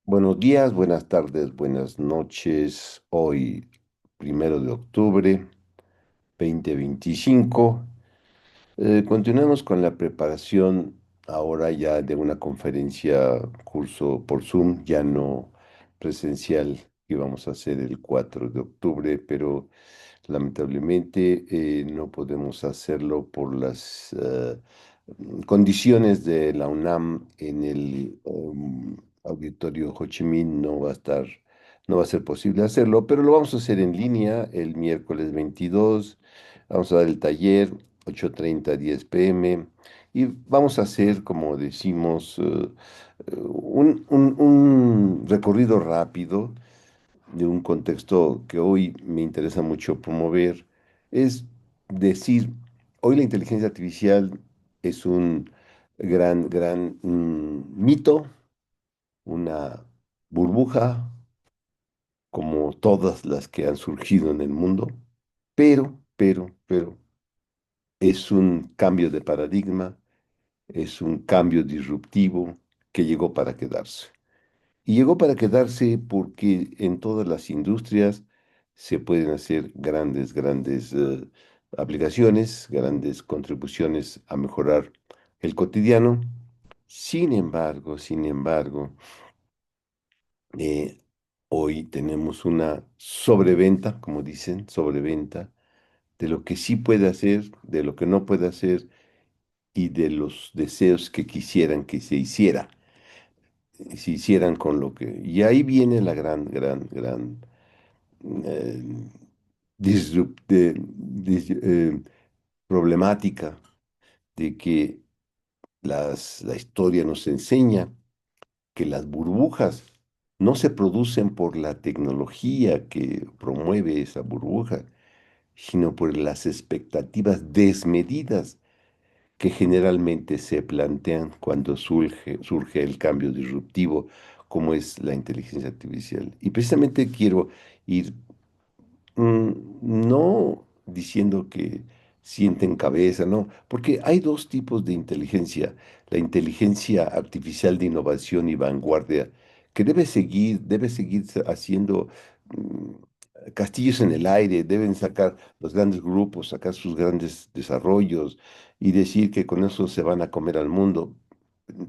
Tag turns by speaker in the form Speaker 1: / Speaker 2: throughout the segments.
Speaker 1: Buenos días, buenas tardes, buenas noches. Hoy, 1 de octubre, 2025. Continuamos con la preparación ahora ya de una conferencia, curso por Zoom, ya no presencial, que vamos a hacer el 4 de octubre, pero lamentablemente no podemos hacerlo por las condiciones de la UNAM en el auditorio Ho Chi Minh. No va a ser posible hacerlo, pero lo vamos a hacer en línea el miércoles 22. Vamos a dar el taller 8:30 a 10 p.m. y vamos a hacer, como decimos, un recorrido rápido de un contexto que hoy me interesa mucho promover. Es decir, hoy la inteligencia artificial es un gran mito, una burbuja, como todas las que han surgido en el mundo, pero es un cambio de paradigma, es un cambio disruptivo que llegó para quedarse. Y llegó para quedarse porque en todas las industrias se pueden hacer grandes aplicaciones, grandes contribuciones a mejorar el cotidiano. Sin embargo, eh, hoy tenemos una sobreventa, como dicen, sobreventa de lo que sí puede hacer, de lo que no puede hacer y de los deseos que quisieran que se hicieran con lo que... Y ahí viene la gran eh, problemática de que la historia nos enseña que las burbujas no se producen por la tecnología que promueve esa burbuja, sino por las expectativas desmedidas que generalmente se plantean cuando surge el cambio disruptivo, como es la inteligencia artificial. Y precisamente quiero ir, no diciendo que sienten cabeza, no, porque hay dos tipos de inteligencia: la inteligencia artificial de innovación y vanguardia, que debe seguir haciendo castillos en el aire, deben sacar los grandes grupos, sacar sus grandes desarrollos y decir que con eso se van a comer al mundo.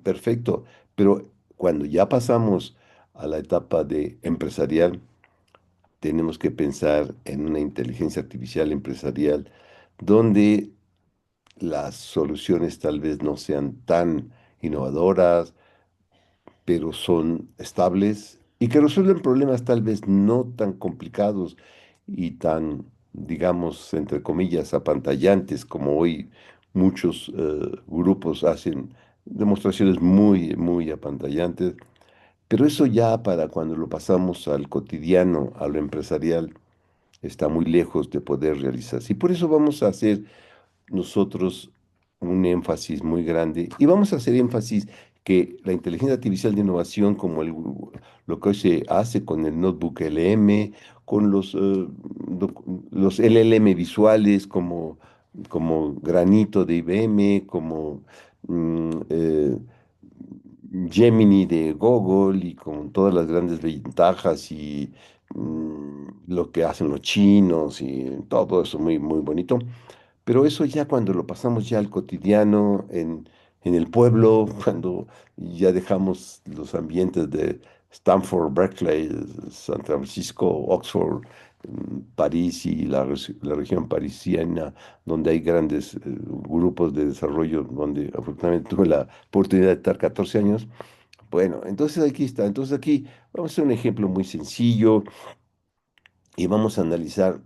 Speaker 1: Perfecto, pero cuando ya pasamos a la etapa de empresarial, tenemos que pensar en una inteligencia artificial empresarial donde las soluciones tal vez no sean tan innovadoras, pero son estables y que resuelven problemas tal vez no tan complicados y tan, digamos, entre comillas, apantallantes, como hoy muchos grupos hacen demostraciones muy apantallantes. Pero eso ya, para cuando lo pasamos al cotidiano, a lo empresarial, está muy lejos de poder realizarse. Y por eso vamos a hacer nosotros un énfasis muy grande, y vamos a hacer énfasis que la inteligencia artificial de innovación, como lo que hoy se hace con el Notebook LM, con los LLM visuales, como Granito de IBM, como Gemini de Google, y con todas las grandes ventajas y lo que hacen los chinos y todo eso muy bonito. Pero eso ya cuando lo pasamos ya al cotidiano, en el pueblo, cuando ya dejamos los ambientes de Stanford, Berkeley, San Francisco, Oxford, París y la región parisina, donde hay grandes grupos de desarrollo, donde afortunadamente tuve la oportunidad de estar 14 años. Bueno, entonces aquí está. Entonces aquí vamos a hacer un ejemplo muy sencillo y vamos a analizar,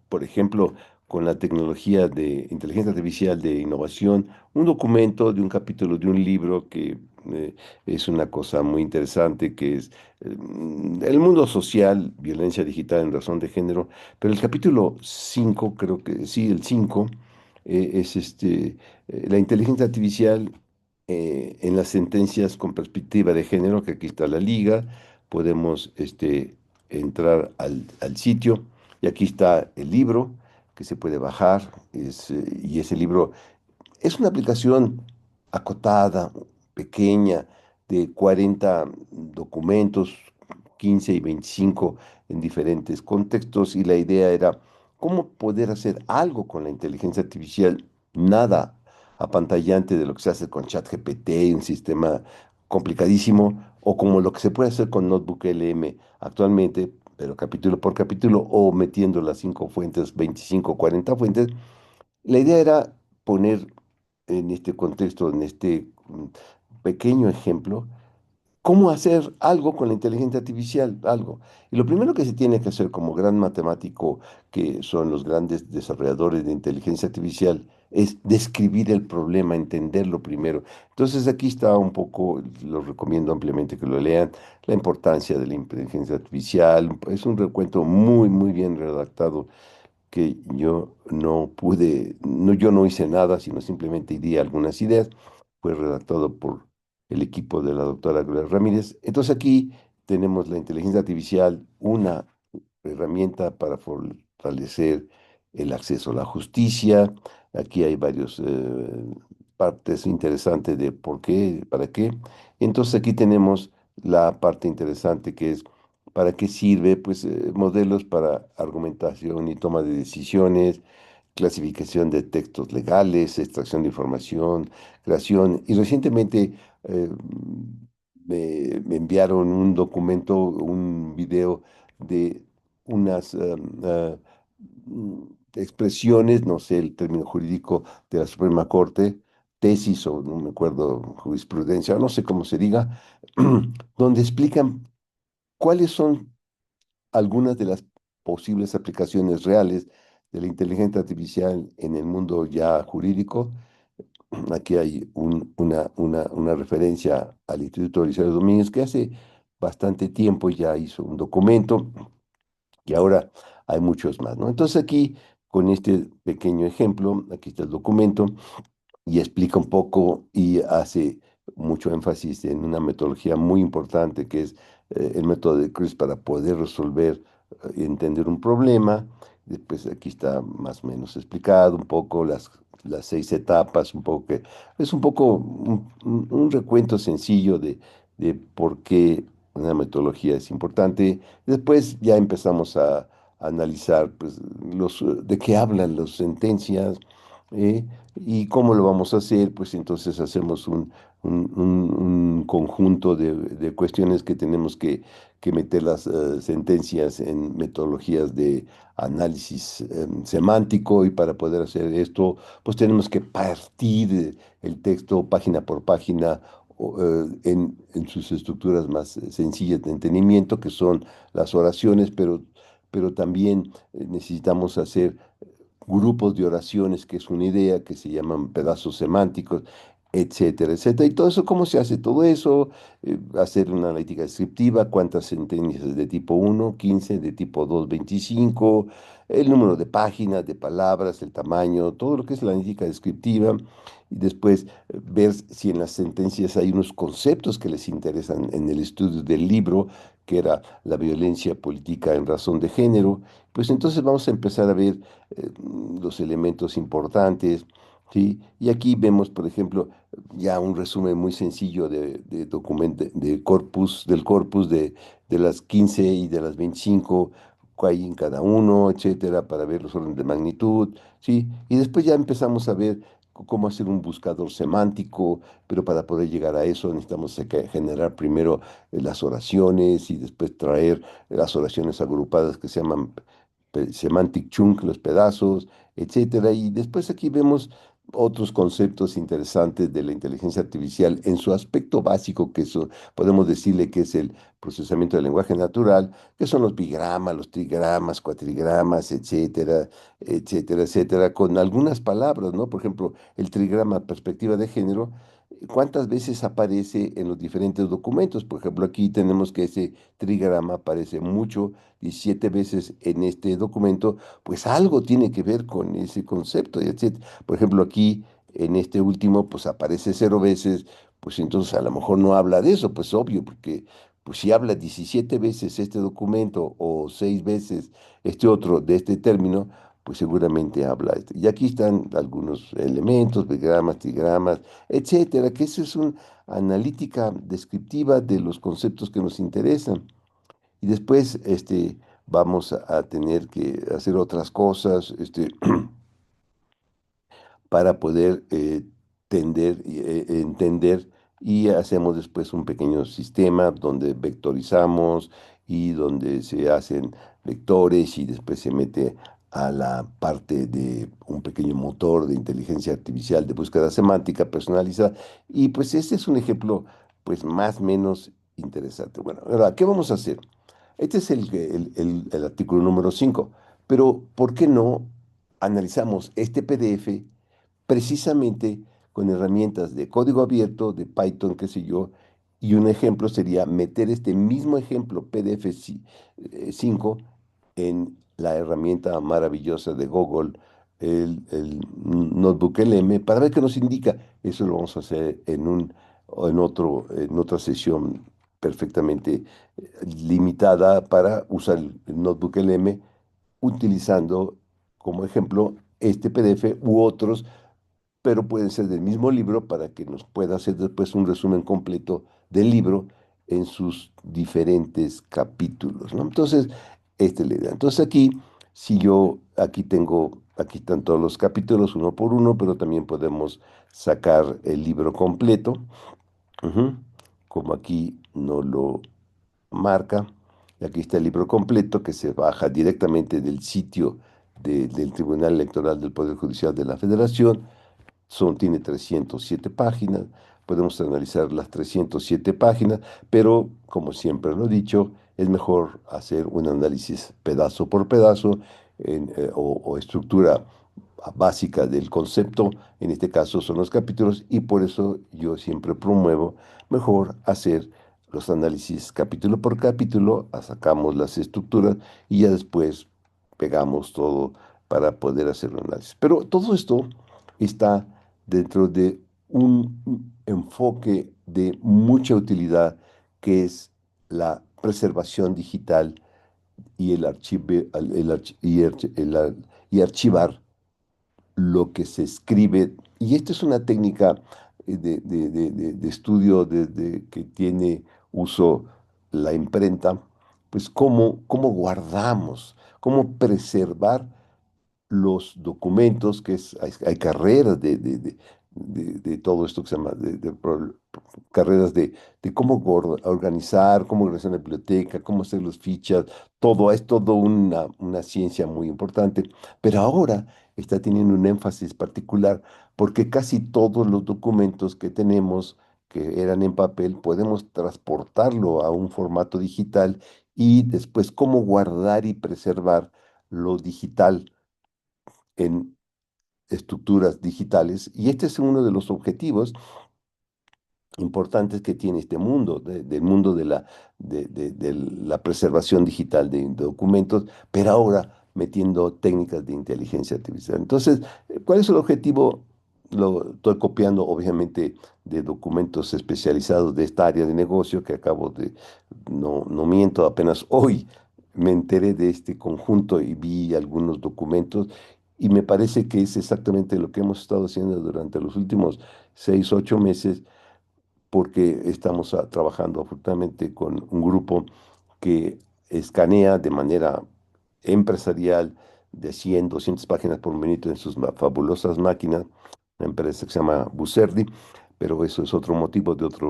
Speaker 1: por ejemplo, con la tecnología de inteligencia artificial de innovación, un documento de un capítulo de un libro que eh, es una cosa muy interesante, que es El mundo social, violencia digital en razón de género. Pero el capítulo 5, creo que sí, el 5, es la inteligencia artificial en las sentencias con perspectiva de género, que aquí está la liga. Podemos entrar al sitio y aquí está el libro que se puede bajar. Y ese libro es una aplicación acotada, pequeña, de 40 documentos, 15 y 25 en diferentes contextos, y la idea era cómo poder hacer algo con la inteligencia artificial, nada apantallante de lo que se hace con ChatGPT, un sistema complicadísimo, o como lo que se puede hacer con Notebook LM actualmente, pero capítulo por capítulo, o metiendo las 5 fuentes, 25 40 fuentes. La idea era poner en este contexto, en este pequeño ejemplo, cómo hacer algo con la inteligencia artificial, algo. Y lo primero que se tiene que hacer como gran matemático, que son los grandes desarrolladores de inteligencia artificial, es describir el problema, entenderlo primero. Entonces aquí está un poco, lo recomiendo ampliamente que lo lean, la importancia de la inteligencia artificial. Es un recuento muy, muy bien redactado que yo no pude, no, yo no hice nada, sino simplemente di algunas ideas. Fue redactado por el equipo de la doctora Gloria Ramírez. Entonces aquí tenemos la inteligencia artificial, una herramienta para fortalecer el acceso a la justicia. Aquí hay varios partes interesantes de por qué, para qué. Entonces aquí tenemos la parte interesante que es ¿para qué sirve? Pues modelos para argumentación y toma de decisiones, clasificación de textos legales, extracción de información, creación. Y recientemente eh, me enviaron un documento, un video de unas mm, expresiones, no sé el término jurídico de la Suprema Corte, tesis o no me acuerdo, jurisprudencia, o no sé cómo se diga, donde explican cuáles son algunas de las posibles aplicaciones reales de la inteligencia artificial en el mundo ya jurídico. Aquí hay una referencia al Instituto Eliseo Domínguez, que hace bastante tiempo ya hizo un documento y ahora hay muchos más, ¿no? Entonces aquí, con este pequeño ejemplo, aquí está el documento y explica un poco y hace mucho énfasis en una metodología muy importante que es el método de Chris para poder resolver y entender un problema. Después aquí está más o menos explicado un poco las 6 etapas, un poco que es un poco un recuento sencillo de por qué una metodología es importante. Después ya empezamos a analizar pues, de qué hablan las sentencias, ¿eh? ¿Y cómo lo vamos a hacer? Pues entonces hacemos un conjunto de cuestiones que tenemos que meter las sentencias en metodologías de análisis semántico, y para poder hacer esto, pues tenemos que partir el texto página por página en sus estructuras más sencillas de entendimiento, que son las oraciones, pero también necesitamos hacer grupos de oraciones, que es una idea, que se llaman pedazos semánticos, etcétera, etcétera. Y todo eso, ¿cómo se hace todo eso? Hacer una analítica descriptiva, cuántas sentencias de tipo uno 15 de tipo 2 25 el número de páginas, de palabras, el tamaño, todo lo que es la analítica descriptiva. Y después ver si en las sentencias hay unos conceptos que les interesan en el estudio del libro, que era la violencia política en razón de género. Pues entonces vamos a empezar a ver los elementos importantes, ¿sí? Y aquí vemos, por ejemplo, ya un resumen muy sencillo del corpus de las 15 y de las 25, cuál hay en cada uno, etcétera, para ver los órdenes de magnitud, ¿sí? Y después ya empezamos a ver cómo hacer un buscador semántico, pero para poder llegar a eso necesitamos generar primero las oraciones y después traer las oraciones agrupadas que se llaman semantic chunk, los pedazos, etcétera. Y después aquí vemos otros conceptos interesantes de la inteligencia artificial en su aspecto básico, que eso podemos decirle que es el procesamiento del lenguaje natural, que son los bigramas, los trigramas, cuatrigramas, etcétera, etcétera, etcétera, con algunas palabras, ¿no? Por ejemplo, el trigrama perspectiva de género. ¿Cuántas veces aparece en los diferentes documentos? Por ejemplo, aquí tenemos que ese trigrama aparece mucho, 17 veces en este documento, pues algo tiene que ver con ese concepto, y etcétera. Por ejemplo, aquí en este último, pues aparece 0 veces, pues entonces a lo mejor no habla de eso, pues obvio, porque pues si habla 17 veces este documento o 6 veces este otro de este término, pues seguramente habla. Y aquí están algunos elementos, bigramas, trigramas, etcétera, que eso es analítica descriptiva de los conceptos que nos interesan. Y después vamos a tener que hacer otras cosas. Para poder entender y hacemos después un pequeño sistema donde vectorizamos y donde se hacen vectores y después se mete a la parte de un pequeño motor de inteligencia artificial de búsqueda semántica personalizada. Y pues este es un ejemplo pues más o menos interesante. Bueno, ahora, ¿qué vamos a hacer? Este es el artículo número 5, pero ¿por qué no analizamos este PDF precisamente con herramientas de código abierto, de Python, qué sé yo, y un ejemplo sería meter este mismo ejemplo PDF 5 en la herramienta maravillosa de Google, el Notebook LM, para ver qué nos indica. Eso lo vamos a hacer o en otra sesión perfectamente limitada para usar el Notebook LM utilizando como ejemplo este PDF u otros, pero pueden ser del mismo libro para que nos pueda hacer después un resumen completo del libro en sus diferentes capítulos, ¿no? Entonces, esta es la idea. Entonces aquí, si yo aquí están todos los capítulos uno por uno, pero también podemos sacar el libro completo, ujú, como aquí no lo marca. Y aquí está el libro completo que se baja directamente del sitio del Tribunal Electoral del Poder Judicial de la Federación. Tiene 307 páginas, podemos analizar las 307 páginas, pero como siempre lo he dicho, es mejor hacer un análisis pedazo por pedazo o estructura básica del concepto, en este caso son los capítulos, y por eso yo siempre promuevo mejor hacer los análisis capítulo por capítulo, sacamos las estructuras y ya después pegamos todo para poder hacer un análisis. Pero todo esto está dentro de un enfoque de mucha utilidad que es la preservación digital y el y archivar lo que se escribe. Y esta es una técnica de estudio desde que tiene uso la imprenta, pues cómo guardamos, cómo preservar los documentos, hay carreras de todo esto que se llama, carreras de cómo organizar, cómo organizar una biblioteca, cómo hacer las fichas, todo es todo una ciencia muy importante, pero ahora está teniendo un énfasis particular porque casi todos los documentos que tenemos que eran en papel, podemos transportarlo a un formato digital y después cómo guardar y preservar lo digital en estructuras digitales. Y este es uno de los objetivos importantes que tiene este mundo, del mundo de la preservación digital de documentos, pero ahora metiendo técnicas de inteligencia artificial. Entonces, ¿cuál es el objetivo? Lo estoy copiando, obviamente, de documentos especializados de esta área de negocio que no miento, apenas hoy me enteré de este conjunto y vi algunos documentos y me parece que es exactamente lo que hemos estado haciendo durante los últimos 6, 8 meses porque estamos trabajando afortunadamente con un grupo que escanea de manera empresarial de 100, 200 páginas por minuto en sus fabulosas máquinas, una empresa que se llama Bucerdi, pero eso es otro motivo de otra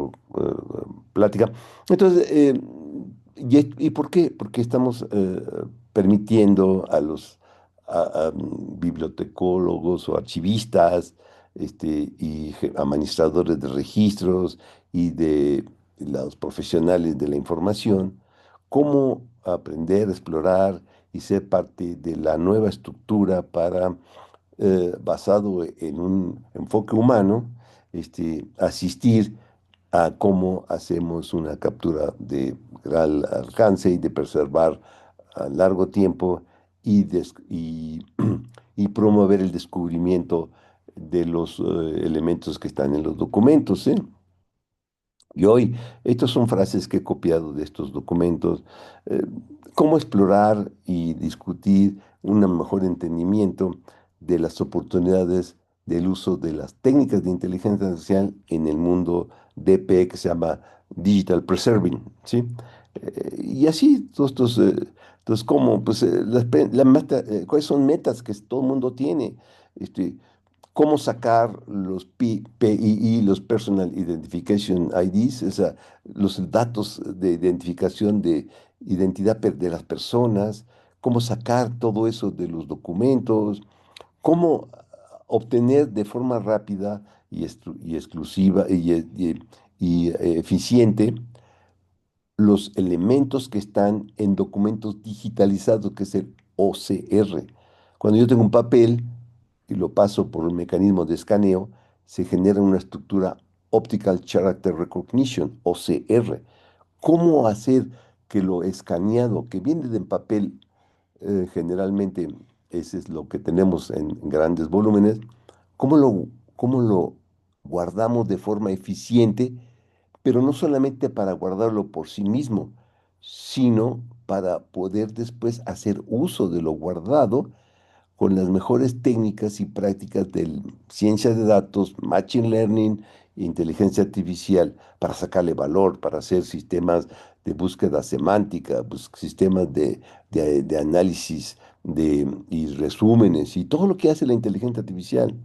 Speaker 1: plática. Entonces, ¿y por qué? Porque estamos permitiendo a los bibliotecólogos o archivistas y administradores de registros y de los profesionales de la información, cómo aprender, explorar y ser parte de la nueva estructura basado en un enfoque humano, asistir a cómo hacemos una captura de gran alcance y de preservar a largo tiempo y promover el descubrimiento de los elementos que están en los documentos, ¿eh? Y hoy, estas son frases que he copiado de estos documentos. eh, Cómo explorar y discutir un mejor entendimiento de las oportunidades del uso de las técnicas de inteligencia artificial en el mundo DP, que se llama Digital Preserving, ¿sí? Y así, entonces, ¿cómo? Pues, ¿cuáles son metas que todo el mundo tiene? Este, ¿Cómo sacar los PII, los Personal Identification IDs, o sea, los datos de identificación de identidad de las personas? ¿Cómo sacar todo eso de los documentos? ¿Cómo obtener de forma rápida y exclusiva y eficiente los elementos que están en documentos digitalizados, que es el OCR? Cuando yo tengo un papel y lo paso por un mecanismo de escaneo, se genera una estructura Optical Character Recognition, OCR. ¿Cómo hacer que lo escaneado, que viene en papel, generalmente ese es lo que tenemos en grandes volúmenes, cómo lo guardamos de forma eficiente, pero no solamente para guardarlo por sí mismo, sino para poder después hacer uso de lo guardado con las mejores técnicas y prácticas de ciencia de datos, machine learning, e inteligencia artificial, para sacarle valor, para hacer sistemas de búsqueda semántica, sistemas de análisis y resúmenes y todo lo que hace la inteligencia artificial.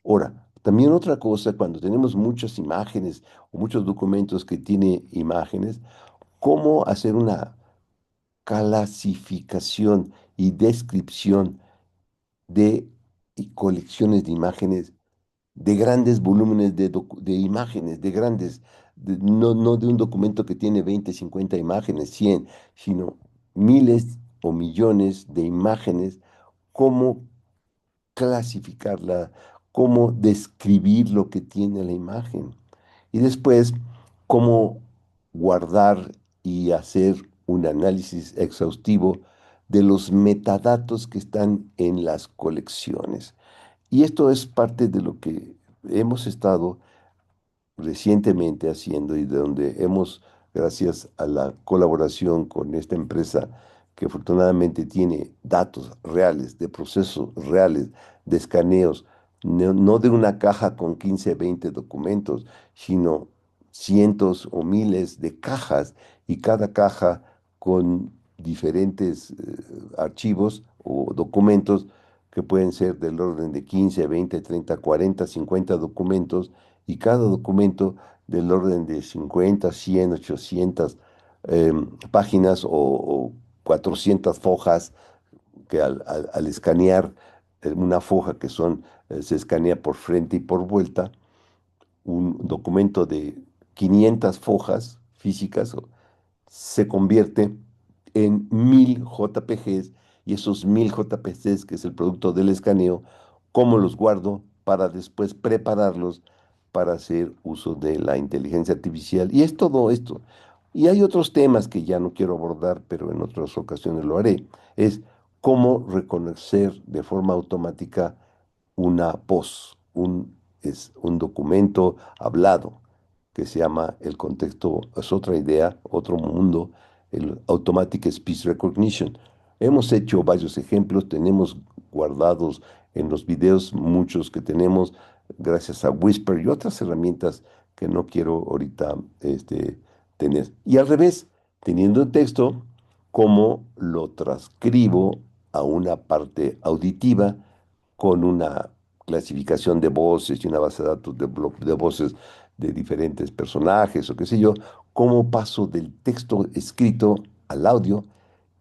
Speaker 1: Ahora, también otra cosa, cuando tenemos muchas imágenes o muchos documentos que tienen imágenes, ¿cómo hacer una clasificación y descripción de colecciones de imágenes, de grandes volúmenes de imágenes, no de un documento que tiene 20, 50 imágenes, 100, sino miles o millones de imágenes? ¿Cómo clasificarla? ¿Cómo describir lo que tiene la imagen? Y después, ¿cómo guardar y hacer un análisis exhaustivo de los metadatos que están en las colecciones? Y esto es parte de lo que hemos estado recientemente haciendo y de donde hemos, gracias a la colaboración con esta empresa que afortunadamente tiene datos reales, de procesos reales, de escaneos, no de una caja con 15 20 documentos, sino cientos o miles de cajas, y cada caja con diferentes archivos o documentos que pueden ser del orden de 15 20 30 40 50 documentos, y cada documento del orden de 50 100 800 páginas o 400 fojas, que al escanear una foja se escanea por frente y por vuelta, un documento de 500 fojas físicas se convierte en 1000 JPGs, y esos 1000 JPGs, que es el producto del escaneo, ¿cómo los guardo para después prepararlos para hacer uso de la inteligencia artificial? Y es todo esto. Y hay otros temas que ya no quiero abordar, pero en otras ocasiones lo haré. Es cómo reconocer de forma automática una voz, es un documento hablado, que se llama el contexto, es otra idea, otro mundo, el Automatic Speech Recognition. Hemos hecho varios ejemplos, tenemos guardados en los videos muchos que tenemos, gracias a Whisper y otras herramientas que no quiero ahorita tener. Y al revés, teniendo el texto, cómo lo transcribo a una parte auditiva con una clasificación de voces y una base de datos de voces de diferentes personajes o qué sé yo, cómo paso del texto escrito al audio.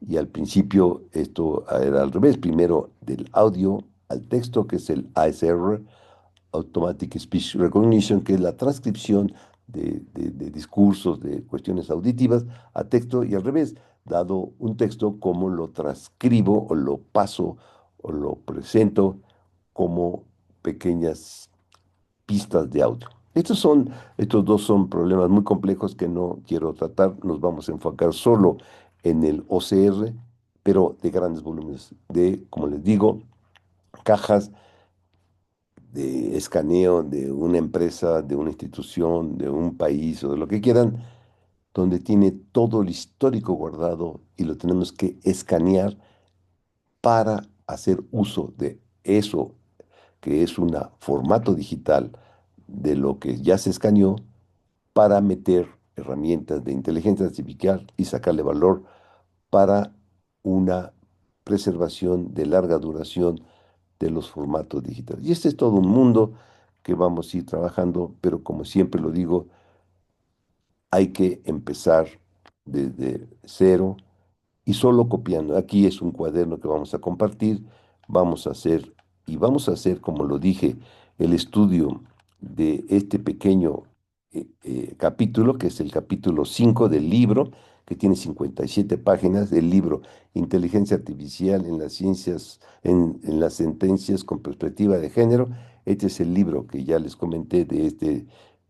Speaker 1: Y al principio esto era al revés, primero del audio al texto, que es el ASR, Automatic Speech Recognition, que es la transcripción de discursos, de cuestiones auditivas a texto, y al revés, dado un texto, cómo lo transcribo o lo paso o lo presento como pequeñas pistas de audio. Estos dos son problemas muy complejos que no quiero tratar. Nos vamos a enfocar solo en el OCR, pero de grandes volúmenes, como les digo, cajas de escaneo de una empresa, de una institución, de un país o de lo que quieran, donde tiene todo el histórico guardado y lo tenemos que escanear para hacer uso de eso, que es un formato digital de lo que ya se escaneó, para meter herramientas de inteligencia artificial y sacarle valor para una preservación de larga duración de los formatos digitales. Y este es todo un mundo que vamos a ir trabajando, pero como siempre lo digo, hay que empezar desde cero y solo copiando. Aquí es un cuaderno que vamos a compartir, vamos a hacer, y vamos a hacer, como lo dije, el estudio de este pequeño capítulo, que es el capítulo 5 del libro, que tiene 57 páginas, del libro Inteligencia Artificial en las ciencias, en las sentencias con perspectiva de género. Este es el libro que ya les comenté de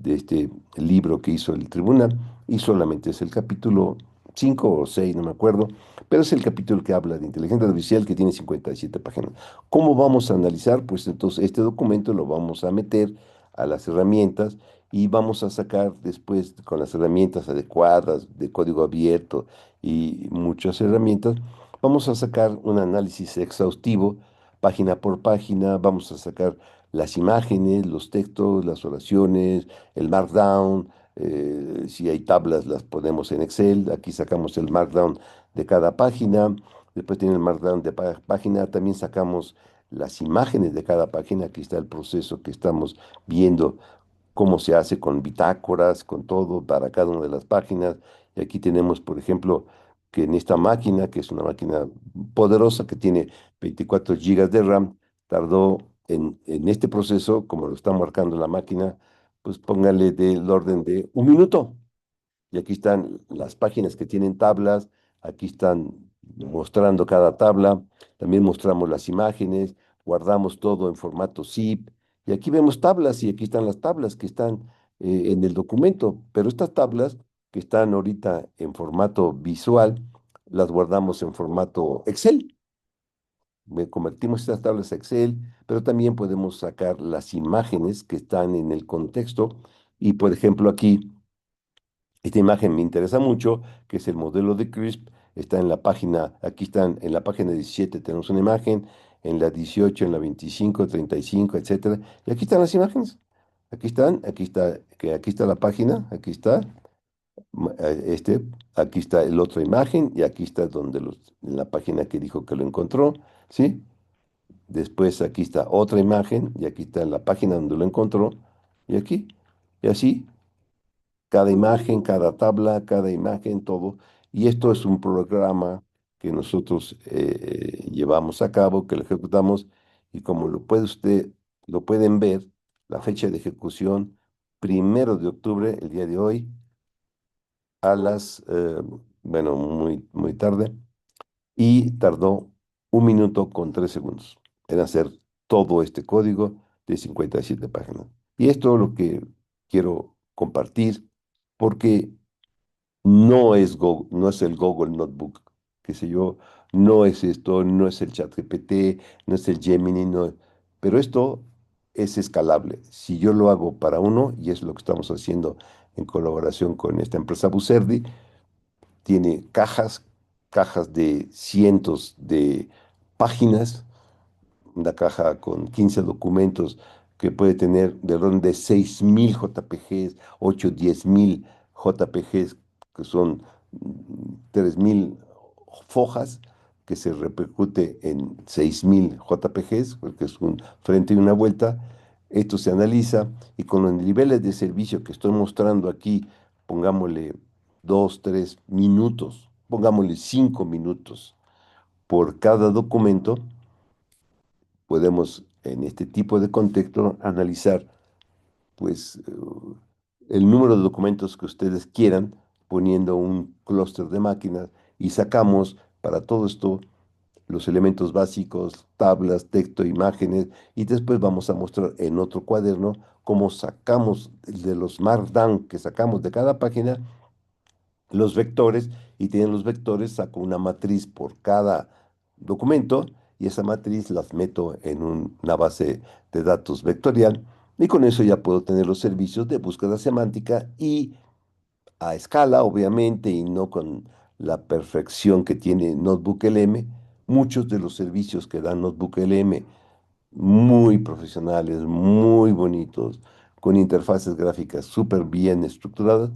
Speaker 1: este libro que hizo el tribunal, y solamente es el capítulo 5 o 6, no me acuerdo, pero es el capítulo que habla de inteligencia artificial que tiene 57 páginas. ¿Cómo vamos a analizar? Pues entonces este documento lo vamos a meter a las herramientas y vamos a sacar después con las herramientas adecuadas de código abierto y muchas herramientas, vamos a sacar un análisis exhaustivo, página por página, vamos a sacar las imágenes, los textos, las oraciones, el markdown, si hay tablas las ponemos en Excel, aquí sacamos el markdown de cada página, después tiene el markdown de página, también sacamos las imágenes de cada página, aquí está el proceso que estamos viendo, cómo se hace con bitácoras, con todo para cada una de las páginas. Y aquí tenemos, por ejemplo, que en esta máquina, que es una máquina poderosa que tiene 24 gigas de RAM, tardó en este proceso, como lo está marcando la máquina, pues póngale del orden de un minuto. Y aquí están las páginas que tienen tablas, aquí están mostrando cada tabla, también mostramos las imágenes, guardamos todo en formato zip, y aquí vemos tablas y aquí están las tablas que están en el documento, pero estas tablas que están ahorita en formato visual, las guardamos en formato Excel. Convertimos estas tablas a Excel, pero también podemos sacar las imágenes que están en el contexto, y por ejemplo aquí esta imagen me interesa mucho, que es el modelo de CRISP. Está en la página, aquí están, en la página 17 tenemos una imagen, en la 18, en la 25, 35, etcétera. Y aquí están las imágenes. Aquí están, aquí está, que aquí está la página, aquí está, este, aquí está el otra imagen y aquí está donde en la página que dijo que lo encontró, ¿sí? Después aquí está otra imagen y aquí está la página donde lo encontró y aquí, y así cada imagen, cada tabla, cada imagen, todo. Y esto es un programa que nosotros llevamos a cabo, que lo ejecutamos, y como lo pueden ver, la fecha de ejecución, 1 de octubre, el día de hoy, a bueno, muy, muy tarde, y tardó 1 minuto con 3 segundos en hacer todo este código de 57 páginas. Y esto es lo que quiero compartir, porque no es el Google Notebook, qué sé yo, no es esto, no es el ChatGPT, no es el Gemini, no, pero esto es escalable. Si yo lo hago para uno, y es lo que estamos haciendo en colaboración con esta empresa Bucerdi, tiene cajas de cientos de páginas, una caja con 15 documentos que puede tener de orden de 6.000 JPGs, 8, 10.000 JPGs, que son 3.000 fojas, que se repercute en 6.000 JPGs, porque es un frente y una vuelta. Esto se analiza y con los niveles de servicio que estoy mostrando aquí, pongámosle 2, 3 minutos, pongámosle 5 minutos por cada documento, podemos en este tipo de contexto analizar pues el número de documentos que ustedes quieran poniendo un clúster de máquinas, y sacamos para todo esto los elementos básicos, tablas, texto, imágenes, y después vamos a mostrar en otro cuaderno cómo sacamos de los markdown que sacamos de cada página los vectores, y tienen los vectores, saco una matriz por cada documento y esa matriz las meto en una base de datos vectorial, y con eso ya puedo tener los servicios de búsqueda semántica y a escala, obviamente, y no con la perfección que tiene NotebookLM. Muchos de los servicios que da NotebookLM, muy profesionales, muy bonitos, con interfaces gráficas súper bien estructuradas,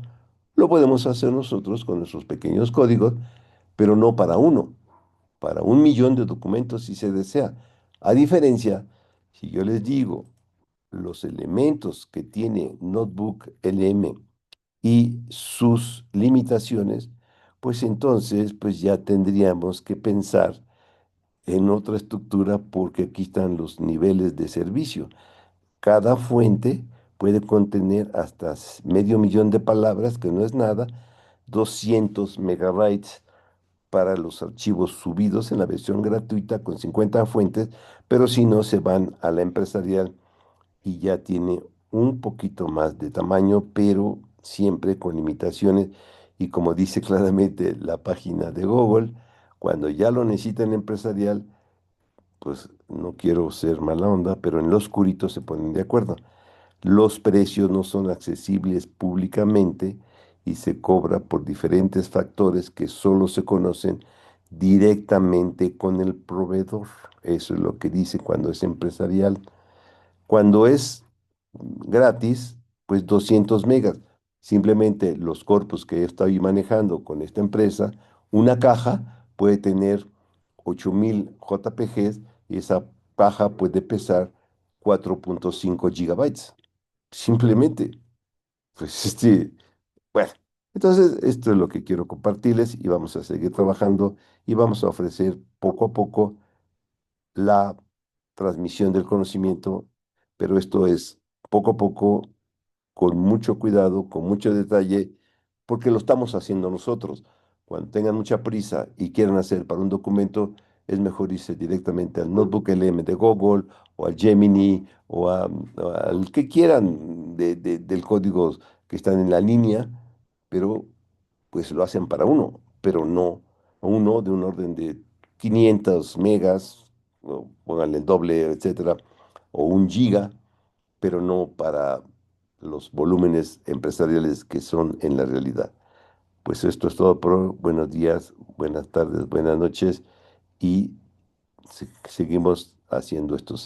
Speaker 1: lo podemos hacer nosotros con nuestros pequeños códigos, pero no para uno, para 1 millón de documentos si se desea. A diferencia, si yo les digo los elementos que tiene Notebook LM y sus limitaciones, pues entonces pues ya tendríamos que pensar en otra estructura porque aquí están los niveles de servicio. Cada fuente puede contener hasta medio millón de palabras, que no es nada, 200 megabytes para los archivos subidos en la versión gratuita con 50 fuentes, pero si no se van a la empresarial y ya tiene un poquito más de tamaño, pero siempre con limitaciones. Y como dice claramente la página de Google, cuando ya lo necesitan empresarial, pues no quiero ser mala onda, pero en lo oscurito se ponen de acuerdo. Los precios no son accesibles públicamente y se cobra por diferentes factores que solo se conocen directamente con el proveedor. Eso es lo que dice cuando es empresarial. Cuando es gratis, pues 200 megas. Simplemente los corpus que yo estoy manejando con esta empresa, una caja puede tener 8000 JPGs y esa caja puede pesar 4.5 GB. Simplemente, pues bueno. Entonces, esto es lo que quiero compartirles y vamos a seguir trabajando y vamos a ofrecer poco a poco la transmisión del conocimiento, pero esto es poco a poco, con mucho cuidado, con mucho detalle, porque lo estamos haciendo nosotros. Cuando tengan mucha prisa y quieran hacer para un documento, es mejor irse directamente al Notebook LM de Google o al Gemini o al que quieran del código que están en la línea, pero pues lo hacen para uno, pero no uno de un orden de 500 megas, o pónganle el doble, etcétera, o 1 giga, pero no para los volúmenes empresariales que son en la realidad. Pues esto es todo por hoy. Buenos días, buenas tardes, buenas noches y seguimos haciendo estos